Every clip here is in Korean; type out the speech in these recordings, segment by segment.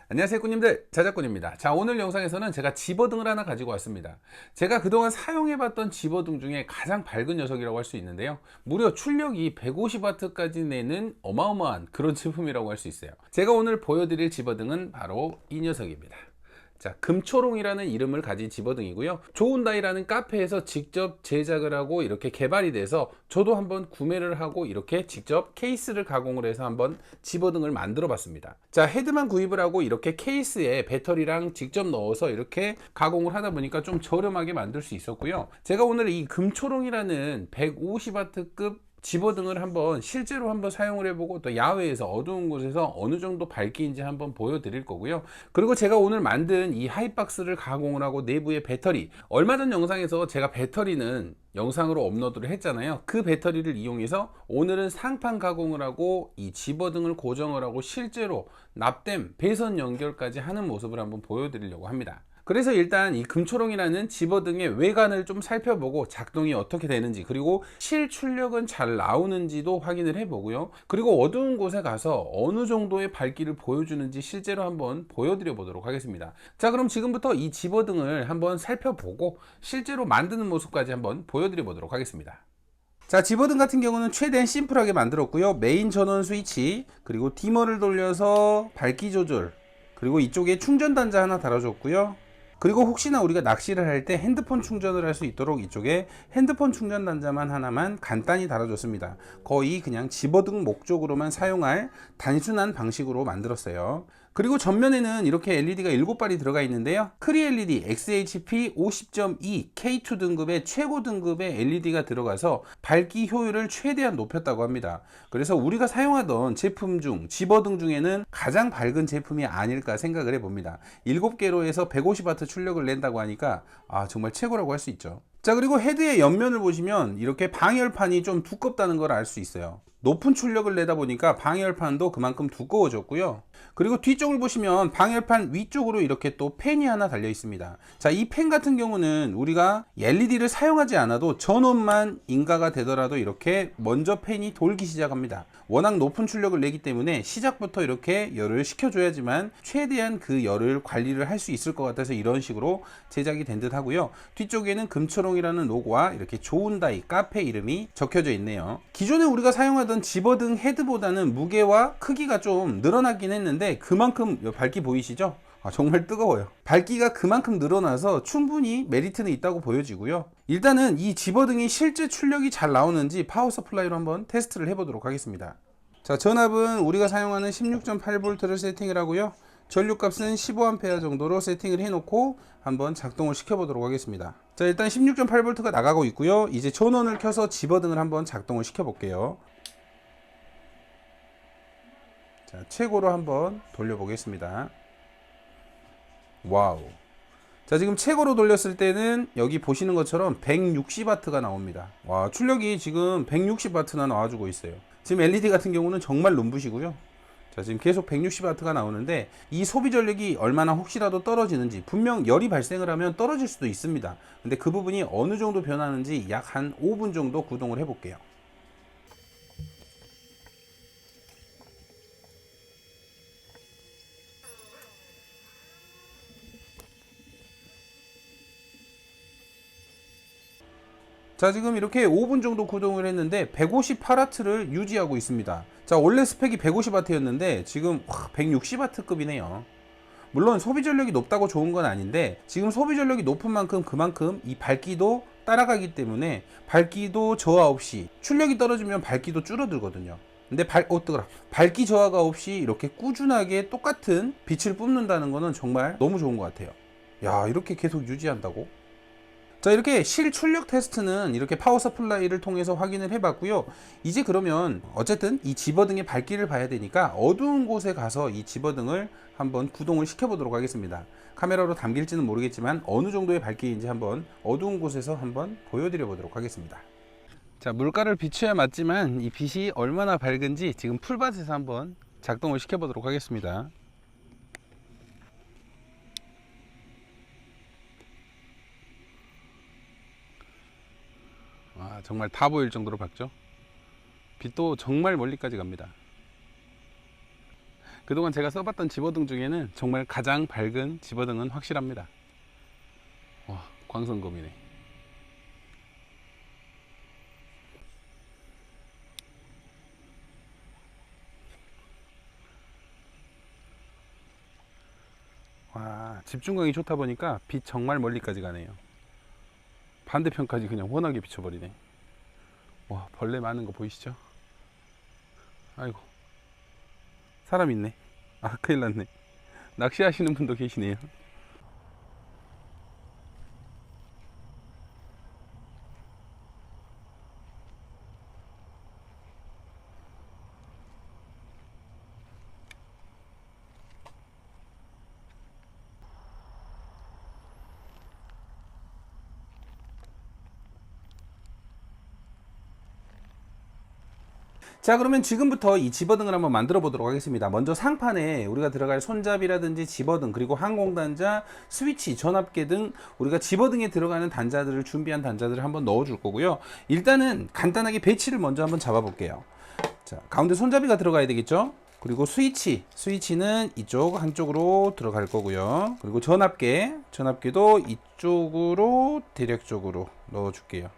안녕하세요 꾸님들, 자작꾼입니다. 자, 오늘 영상에서는 제가 집어등을 하나 가지고 왔습니다. 제가 그동안 사용해봤던 집어등 중에 가장 밝은 녀석이라고 할 수 있는데요, 무려 출력이 150W까지 내는 어마어마한 그런 제품이라고 할 수 있어요. 제가 오늘 보여드릴 집어등은 바로 이 녀석입니다. 자, 금초롱이라는 이름을 가진 집어등이고요, 좋은다이라는 카페에서 직접 제작을 하고 이렇게 개발이 돼서 저도 한번 구매를 하고 이렇게 직접 케이스를 가공을 해서 한번 집어등을 만들어 봤습니다. 자, 헤드만 구입을 하고 이렇게 케이스에 배터리랑 직접 넣어서 이렇게 가공을 하다 보니까 좀 저렴하게 만들 수 있었고요, 제가 오늘 이 금초롱이라는 150W급 집어등을 한번 실제로 한번 사용을 해보고, 또 야외에서 어두운 곳에서 어느 정도 밝기인지 한번 보여드릴 거고요. 그리고 제가 오늘 만든 이 하이박스를 가공을 하고 내부의 배터리, 얼마 전 영상에서 제가 배터리는 영상으로 업로드를 했잖아요. 그 배터리를 이용해서 오늘은 상판 가공을 하고 이 집어등을 고정을 하고 실제로 납땜, 배선 연결까지 하는 모습을 한번 보여드리려고 합니다. 그래서 일단 이 금초롱이라는 집어등의 외관을 좀 살펴보고 작동이 어떻게 되는지, 그리고 실출력은 잘 나오는지도 확인을 해보고요, 그리고 어두운 곳에 가서 어느 정도의 밝기를 보여주는지 실제로 한번 보여드려 보도록 하겠습니다. 자, 그럼 지금부터 이 집어등을 한번 살펴보고 실제로 만드는 모습까지 한번 보여드려 보도록 하겠습니다. 자, 집어등 같은 경우는 최대한 심플하게 만들었고요, 메인 전원 스위치, 그리고 디머를 돌려서 밝기 조절, 그리고 이쪽에 충전 단자 하나 달아줬고요, 그리고 혹시나 우리가 낚시를 할 때 핸드폰 충전을 할 수 있도록 이쪽에 핸드폰 충전 단자만 하나만 간단히 달아줬습니다. 거의 그냥 집어등 목적으로만 사용할 단순한 방식으로 만들었어요. 그리고 전면에는 이렇게 LED가 7발이 들어가 있는데요, 크리 LED XHP 50.2 K2 등급의 최고 등급의 LED가 들어가서 밝기 효율을 최대한 높였다고 합니다. 그래서 우리가 사용하던 제품 중 집어등 중에는 가장 밝은 제품이 아닐까 생각을 해봅니다. 7개로 해서 150W 출력을 낸다고 하니까 정말 최고라고 할 수 있죠. 자, 그리고 헤드의 옆면을 보시면 이렇게 방열판이 좀 두껍다는 걸 알 수 있어요. 높은 출력을 내다 보니까 방열판도 그만큼 두꺼워졌고요. 그리고 뒤쪽을 보시면 방열판 위쪽으로 이렇게 또 팬이 하나 달려 있습니다. 자, 이 팬 같은 경우는 우리가 LED를 사용하지 않아도 전원만 인가가 되더라도 이렇게 먼저 팬이 돌기 시작합니다. 워낙 높은 출력을 내기 때문에 시작부터 이렇게 열을 식혀줘야지만 최대한 그 열을 관리를 할 수 있을 것 같아서 이런 식으로 제작이 된 듯 하고요. 뒤쪽에는 금초롱이라는 로고와 이렇게 좋은다이 카페 이름이 적혀져 있네요. 기존에 우리가 사용하던 집어등 헤드보다는 무게와 크기가 좀 늘어나긴 했는데 그만큼 밝기 보이시죠? 정말 뜨거워요. 밝기가 그만큼 늘어나서 충분히 메리트는 있다고 보여지고요. 일단은 이 집어등이 실제 출력이 잘 나오는지 파워 서플라이로 한번 테스트를 해보도록 하겠습니다. 자, 전압은 우리가 사용하는 16.8V를 세팅을 하고요, 전류값은 15A 정도로 세팅을 해놓고 한번 작동을 시켜보도록 하겠습니다. 자, 일단 16.8V가 나가고 있고요, 이제 전원을 켜서 집어등을 한번 작동을 시켜볼게요. 자, 최고로 한번 돌려보겠습니다. 와우. 자, 지금 최고로 돌렸을 때는 여기 보시는 것처럼 160W가 나옵니다. 와, 출력이 지금 160W나 나와주고 있어요. 지금 LED 같은 경우는 정말 눈부시고요. 자, 지금 계속 160W가 나오는데 이 소비 전력이 얼마나 혹시라도 떨어지는지, 분명 열이 발생을 하면 떨어질 수도 있습니다. 근데 그 부분이 어느 정도 변하는지 약 한 5분 정도 구동을 해볼게요. 자, 지금 이렇게 5분 정도 구동을 했는데 158W를 유지하고 있습니다. 자, 원래 스펙이 150W였는데 지금 160W급이네요. 물론 소비 전력이 높다고 좋은 건 아닌데 지금 소비 전력이 높은 만큼 그만큼 이 밝기도 따라가기 때문에 밝기도 저하 없이, 출력이 떨어지면 밝기도 줄어들거든요. 근데 뜨거라. 밝기 저하가 없이 이렇게 꾸준하게 똑같은 빛을 뿜는다는 거는 정말 너무 좋은 것 같아요. 야, 이렇게 계속 유지한다고? 자, 이렇게 실출력 테스트는 이렇게 파워 서플라이를 통해서 확인을 해봤고요. 이제 그러면 어쨌든 이 집어등의 밝기를 봐야 되니까 어두운 곳에 가서 이 집어등을 한번 구동을 시켜보도록 하겠습니다. 카메라로 담길지는 모르겠지만 어느 정도의 밝기인지 한번 어두운 곳에서 한번 보여드려 보도록 하겠습니다. 자, 물가를 비춰야 맞지만 이 빛이 얼마나 밝은지 지금 풀밭에서 한번 작동을 시켜보도록 하겠습니다. 정말 다 보일 정도로 밝죠. 빛도 정말 멀리까지 갑니다. 그동안 제가 써봤던 집어등 중에는 정말 가장 밝은 집어등은 확실합니다. 와, 광선검이네. 와, 집중광이 좋다 보니까 빛 정말 멀리까지 가네요. 반대편까지 그냥 환하게 비춰버리네. 와, 벌레 많은 거 보이시죠? 아이고, 사람 있네. 아, 큰일 났네. 낚시하시는 분도 계시네요. 자, 그러면 지금부터 이 집어등을 한번 만들어 보도록 하겠습니다. 먼저 상판에 우리가 들어갈 손잡이라든지 집어등, 그리고 항공단자, 스위치, 전압계 등 우리가 집어등에 들어가는 단자들을 준비한 단자들을 한번 넣어 줄 거고요. 일단은 간단하게 배치를 먼저 한번 잡아 볼게요. 자, 가운데 손잡이가 들어가야 되겠죠? 그리고 스위치는 이쪽 한쪽으로 들어갈 거고요. 그리고 전압계도 이쪽으로 대략적으로 넣어 줄게요.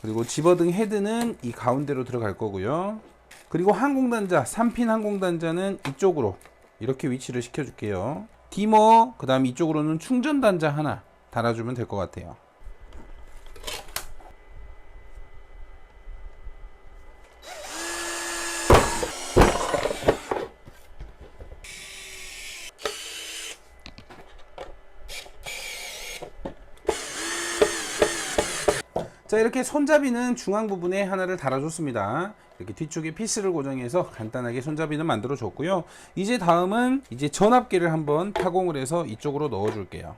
그리고 집어등 헤드는 이 가운데로 들어갈 거고요. 그리고 항공단자, 3핀 항공단자는 이쪽으로 이렇게 위치를 시켜줄게요. 디머, 그 다음 이쪽으로는 충전단자 하나 달아주면 될 것 같아요. 자, 이렇게 손잡이는 중앙 부분에 하나를 달아줬습니다. 이렇게 뒤쪽에 피스를 고정해서 간단하게 손잡이는 만들어 줬고요. 이제 다음은 이제 전압계를 한번 타공을 해서 이쪽으로 넣어 줄게요.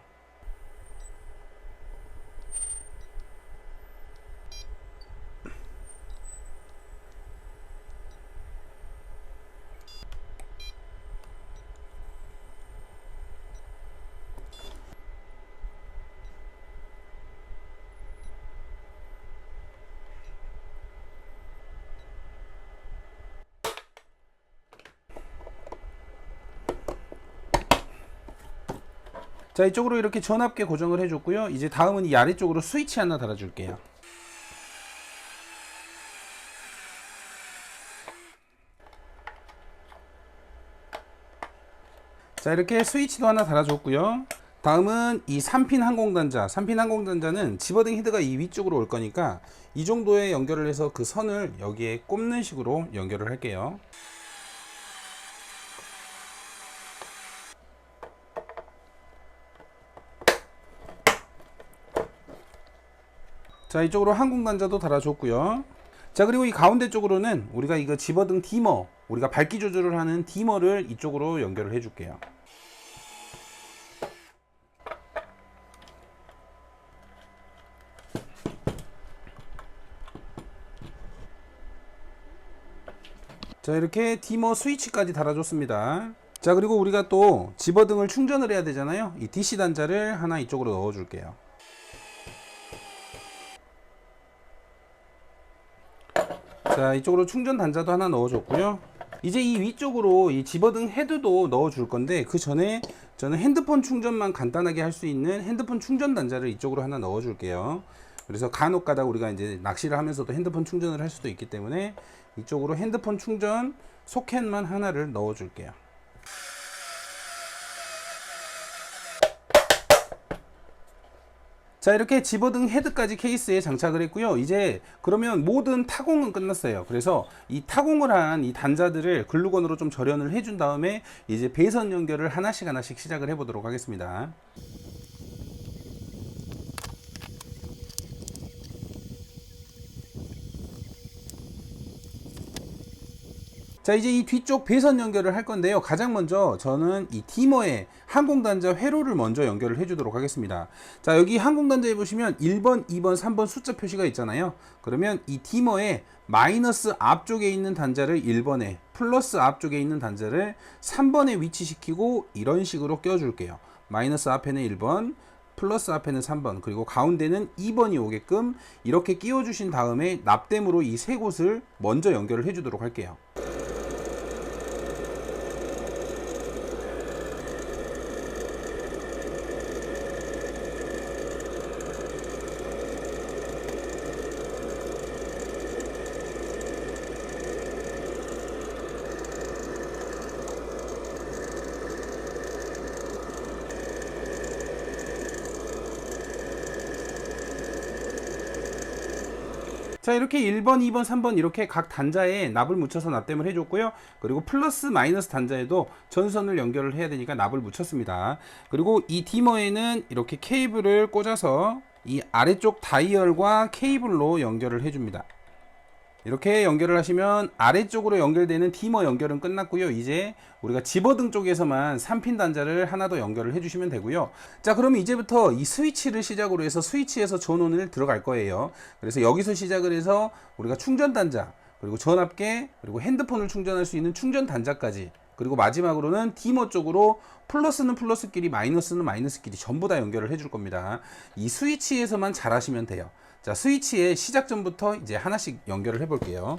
자, 이쪽으로 이렇게 전압계 고정을 해줬고요. 이제 다음은 이 아래쪽으로 스위치 하나 달아줄게요. 자, 이렇게 스위치도 하나 달아줬고요. 다음은 이 3핀 항공단자는 집어등 헤드가 이 위쪽으로 올 거니까 이 정도에 연결을 해서 그 선을 여기에 꼽는 식으로 연결을 할게요. 자, 이쪽으로 항공단자도 달아줬고요. 자, 그리고 이 가운데 쪽으로는 우리가 이거 집어등 디머, 우리가 밝기 조절을 하는 디머를 이쪽으로 연결을 해줄게요. 자, 이렇게 디머 스위치까지 달아줬습니다. 자, 그리고 우리가 또 집어등을 충전을 해야 되잖아요. 이 DC 단자를 하나 이쪽으로 넣어줄게요. 자, 이쪽으로 충전 단자도 하나 넣어줬고요. 이제 이 위쪽으로 이 집어등 헤드도 넣어줄 건데 그 전에 저는 핸드폰 충전만 간단하게 할 수 있는 핸드폰 충전 단자를 이쪽으로 하나 넣어줄게요. 그래서 간혹 가다 우리가 이제 낚시를 하면서도 핸드폰 충전을 할 수도 있기 때문에 이쪽으로 핸드폰 충전 소켓만 하나를 넣어줄게요. 자, 이렇게 집어등 헤드까지 케이스에 장착을 했고요. 이제 그러면 모든 타공은 끝났어요. 그래서 이 타공을 한 이 단자들을 글루건으로 좀 절연을 해준 다음에 이제 배선 연결을 하나씩 시작을 해보도록 하겠습니다. 자, 이제 이 뒤쪽 배선 연결을 할 건데요. 가장 먼저 저는 이 디머에 항공단자 회로를 먼저 연결을 해주도록 하겠습니다. 자, 여기 항공단자에 보시면 1번, 2번, 3번 숫자 표시가 있잖아요. 그러면 이 디머에 마이너스 앞쪽에 있는 단자를 1번에, 플러스 앞쪽에 있는 단자를 3번에 위치시키고 이런 식으로 껴줄게요. 마이너스 앞에는 1번, 플러스 앞에는 3번, 그리고 가운데는 2번이 오게끔 이렇게 끼워주신 다음에 납땜으로 이 세 곳을 먼저 연결을 해주도록 할게요. 자, 이렇게 1번, 2번, 3번 이렇게 각 단자에 납을 묻혀서 납땜을 해줬고요. 그리고 플러스 마이너스 단자에도 전선을 연결을 해야 되니까 납을 묻혔습니다. 그리고 이 디머에는 이렇게 케이블을 꽂아서 이 아래쪽 다이얼과 케이블로 연결을 해줍니다. 이렇게 연결을 하시면 아래쪽으로 연결되는 디머 연결은 끝났고요. 이제 우리가 집어등 쪽에서만 3핀 단자를 하나 더 연결을 해주시면 되고요. 자, 그러면 이제부터 이 스위치를 시작으로 해서 스위치에서 전원을 들어갈 거예요. 그래서 여기서 시작을 해서 우리가 충전 단자, 그리고 전압계, 그리고 핸드폰을 충전할 수 있는 충전 단자까지, 그리고 마지막으로는 디머 쪽으로 플러스는 플러스끼리 마이너스는 마이너스끼리 전부 다 연결을 해줄 겁니다. 이 스위치에서만 잘 하시면 돼요. 자, 스위치의 시작 전부터 이제 하나씩 연결을 해 볼게요.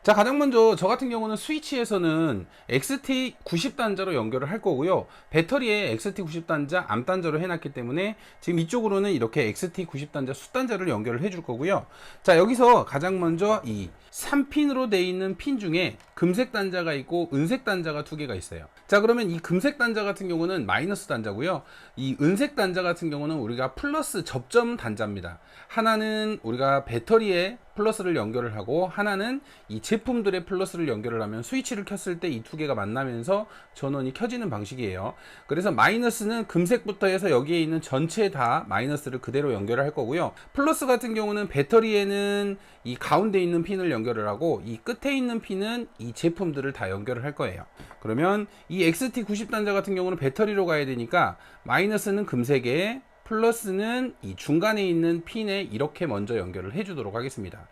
자, 가장 먼저 저 같은 경우는 스위치에서는 XT 90단자로 연결을 할 거고요. 배터리에 XT 90단자 암단자로 해놨기 때문에 지금 이쪽으로는 이렇게 XT 90단자 숫단자를 연결을 해줄 거고요. 자, 여기서 가장 먼저 이 3핀으로 되어 있는 핀 중에 금색 단자가 있고 은색 단자가 두 개가 있어요. 자, 그러면 이 금색 단자 같은 경우는 마이너스 단자고요. 이 은색 단자 같은 경우는 우리가 플러스 접점 단자입니다. 하나는 우리가 배터리에 플러스를 연결을 하고, 하나는 이 제품들의 플러스를 연결을 하면 스위치를 켰을 때 이 두 개가 만나면서 전원이 켜지는 방식이에요. 그래서 마이너스는 금색부터 해서 여기에 있는 전체 다 마이너스를 그대로 연결을 할 거고요. 플러스 같은 경우는 배터리에는 이 가운데 있는 핀을 연결을 하고, 이 끝에 있는 핀은 이 제품들을 다 연결을 할 거예요. 그러면 이 XT 90단자 같은 경우는 배터리로 가야 되니까 마이너스는 금색에, 플러스는 이 중간에 있는 핀에 이렇게 먼저 연결을 해주도록 하겠습니다.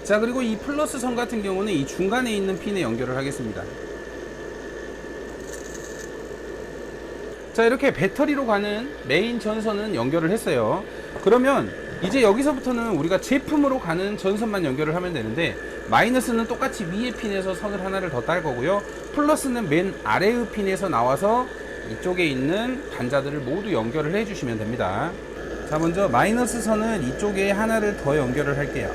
자, 그리고 이 플러스 선 같은 경우는 이 중간에 있는 핀에 연결을 하겠습니다. 자, 이렇게 배터리로 가는 메인 전선은 연결을 했어요. 그러면 이제 여기서부터는 우리가 제품으로 가는 전선만 연결을 하면 되는데, 마이너스는 똑같이 위에 핀에서 선을 하나를 더 딸 거고요. 플러스는 맨 아래의 핀에서 나와서 이쪽에 있는 단자들을 모두 연결을 해 주시면 됩니다. 자, 먼저 마이너스 선은 이쪽에 하나를 더 연결을 할게요.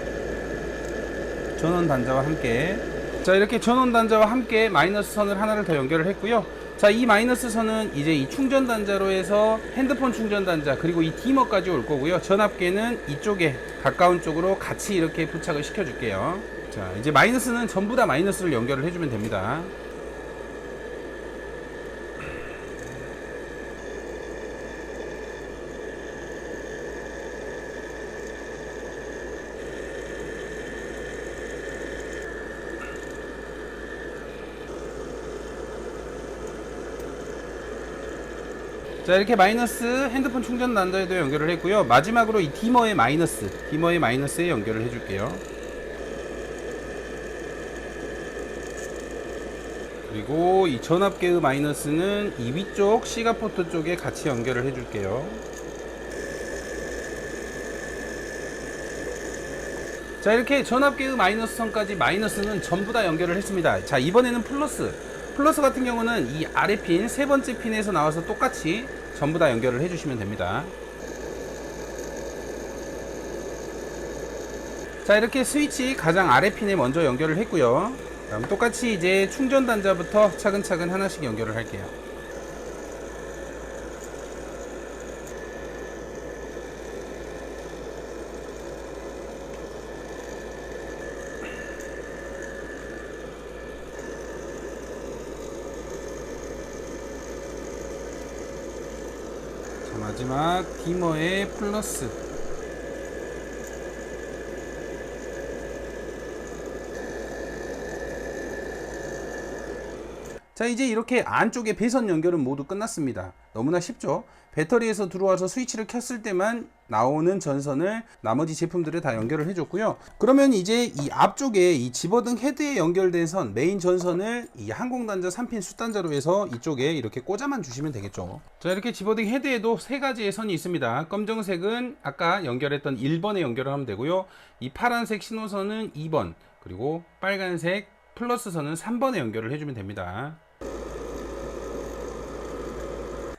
전원 단자와 함께. 자, 이렇게 전원 단자와 함께 마이너스 선을 하나를 더 연결을 했고요. 자, 이 마이너스 선은 이제 이 충전 단자로 해서 핸드폰 충전 단자, 그리고 이 디머까지 올 거고요. 전압계는 이쪽에 가까운 쪽으로 같이 이렇게 부착을 시켜 줄게요. 자, 이제 마이너스는 전부 다 마이너스를 연결을 해주면 됩니다. 자, 이렇게 마이너스 핸드폰 충전 단자에도 연결을 했고요. 마지막으로 이 디머의 마이너스에 연결을 해줄게요. 그리고 이 전압계의 마이너스는 이 위쪽 시가포트 쪽에 같이 연결을 해줄게요. 자, 이렇게 전압계의 마이너스 선까지 마이너스는 전부 다 연결을 했습니다. 자, 이번에는 플러스 같은 경우는 이 아래 핀, 세 번째 핀에서 나와서 똑같이 전부 다 연결을 해주시면 됩니다. 자, 이렇게 스위치 가장 아래 핀에 먼저 연결을 했고요. 다음 똑같이 이제 충전 단자부터 차근차근 하나씩 연결을 할게요. 자, 마지막 디머의 플러스. 자, 이제 이렇게 안쪽에 배선 연결은 모두 끝났습니다. 너무나 쉽죠? 배터리에서 들어와서 스위치를 켰을 때만 나오는 전선을 나머지 제품들에 다 연결을 해줬고요. 그러면 이제 이 앞쪽에 이 집어등 헤드에 연결된 선, 메인 전선을 이 항공단자 3핀 숫단자로 해서 이쪽에 이렇게 꽂아만 주시면 되겠죠. 자, 이렇게 집어등 헤드에도 세 가지의 선이 있습니다. 검정색은 아까 연결했던 1번에 연결을 하면 되고요. 이 파란색 신호선은 2번, 그리고 빨간색 플러스 선은 3번에 연결을 해주면 됩니다.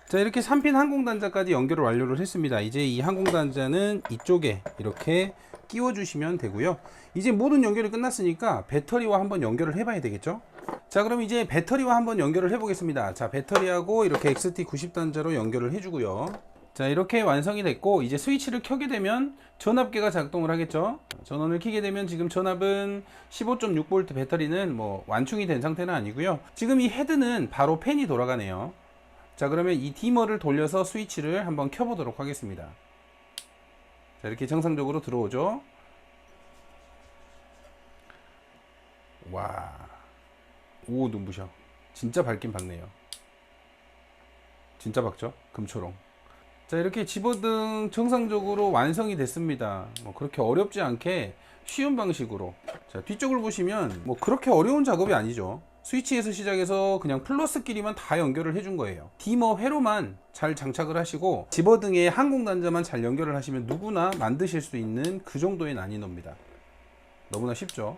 자, 이렇게 3핀 항공단자까지 연결을 완료를 했습니다. 이제 이 항공단자는 이쪽에 이렇게 끼워 주시면 되고요. 이제 모든 연결이 끝났으니까 배터리와 한번 연결을 해 봐야 되겠죠. 자, 그럼 이제 배터리와 한번 연결을 해 보겠습니다. 자, 배터리하고 이렇게 XT90단자로 연결을 해 주고요. 자, 이렇게 완성이 됐고 이제 스위치를 켜게 되면 전압계가 작동을 하겠죠. 전원을 켜게 되면 지금 전압은 15.6V, 배터리는 뭐 완충이 된 상태는 아니고요. 지금 이 헤드는 바로 팬이 돌아가네요. 자, 그러면 이 디머를 돌려서 스위치를 한번 켜보도록 하겠습니다. 자, 이렇게 정상적으로 들어오죠. 와, 오, 눈부셔. 진짜 밝긴 밝네요. 진짜 밝죠? 금초록. 자, 이렇게 집어등 정상적으로 완성이 됐습니다. 뭐 그렇게 어렵지 않게 쉬운 방식으로. 자, 뒤쪽을 보시면 뭐 그렇게 어려운 작업이 아니죠. 스위치에서 시작해서 그냥 플러스끼리만 다 연결을 해준 거예요. 디머 회로만 잘 장착을 하시고 집어등에 항공 단자만 잘 연결을 하시면 누구나 만드실 수 있는 그 정도의 난이도입니다. 너무나 쉽죠.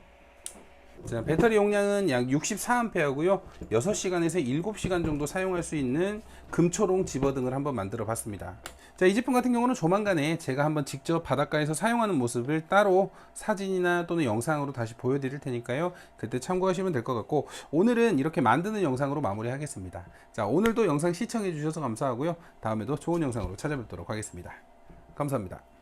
자, 배터리 용량은 약 64A고요 6시간에서 7시간 정도 사용할 수 있는 금초롱 집어등을 한번 만들어 봤습니다. 자, 이 제품 같은 경우는 조만간에 제가 한번 직접 바닷가에서 사용하는 모습을 따로 사진이나 또는 영상으로 다시 보여드릴 테니까요, 그때 참고하시면 될 것 같고, 오늘은 이렇게 만드는 영상으로 마무리 하겠습니다. 자, 오늘도 영상 시청해 주셔서 감사하고요, 다음에도 좋은 영상으로 찾아뵙도록 하겠습니다. 감사합니다.